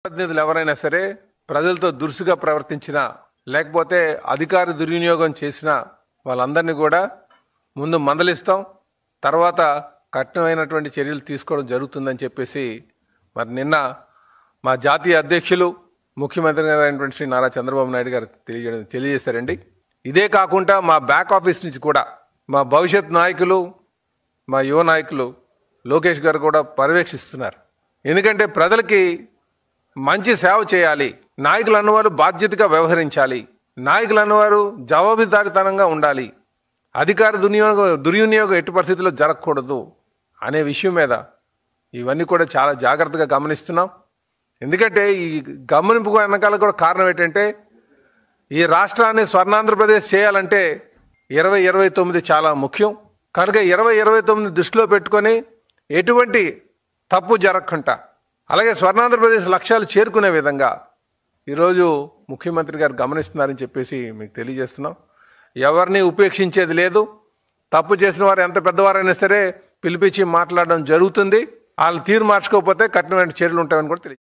ప్రతినిధులు ఎవరైనా సరే ప్రజలతో దురుసుగా ప్రవర్తించినా లేకపోతే అధికార దుర్వినియోగం చేసినా వాళ్ళందరినీ కూడా ముందు మందలిస్తాం, తర్వాత కఠినమైనటువంటి చర్యలు తీసుకోవడం జరుగుతుందని చెప్పేసి మరి నిన్న మా జాతీయ అధ్యక్షులు ముఖ్యమంత్రి గారైనటువంటి శ్రీ నారా చంద్రబాబు నాయుడు గారు తెలియజేశారండి. ఇదే కాకుండా మా బ్యాక్ ఆఫీస్ నుంచి కూడా మా భవిష్యత్ నాయకులు, మా యువ నాయకులు లోకేష్ గారు కూడా పర్యవేక్షిస్తున్నారు. ఎందుకంటే ప్రజలకి మంచి సేవ చేయాలి, నాయకులు అన్నవారు బాధ్యతగా వ్యవహరించాలి, నాయకులు అన్నవారు జవాబుదారీతనంగా ఉండాలి, అధికార దుర్వినియోగం ఎట్టి పరిస్థితుల్లో జరగకూడదు అనే విషయం మీద ఇవన్నీ కూడా చాలా జాగ్రత్తగా గమనిస్తున్నాం. ఎందుకంటే ఈ గమనింపు వెనకాల కూడా కారణం ఏంటంటే ఈ రాష్ట్రాన్ని స్వర్ణాంధ్రప్రదేశ్ చేయాలంటే 2029 చాలా ముఖ్యం. కనుక 2029 దృష్టిలో పెట్టుకొని ఎటువంటి తప్పు జరగకుండా అలాగే స్వర్ణాంధ్రప్రదేశ్ లక్ష్యాలు చేరుకునే విధంగా ఈరోజు ముఖ్యమంత్రి గారు గమనిస్తున్నారని చెప్పేసి మీకు తెలియజేస్తున్నాం. ఎవరిని ఉపేక్షించేది లేదు. తప్పు చేసిన వారు ఎంత పెద్దవారైనా సరే పిలిపించి మాట్లాడడం జరుగుతుంది. వాళ్ళు తీరు మార్చుకోకపోతే కఠినమైన చర్యలు ఉంటాయని కూడా తెలియజేస్తారు.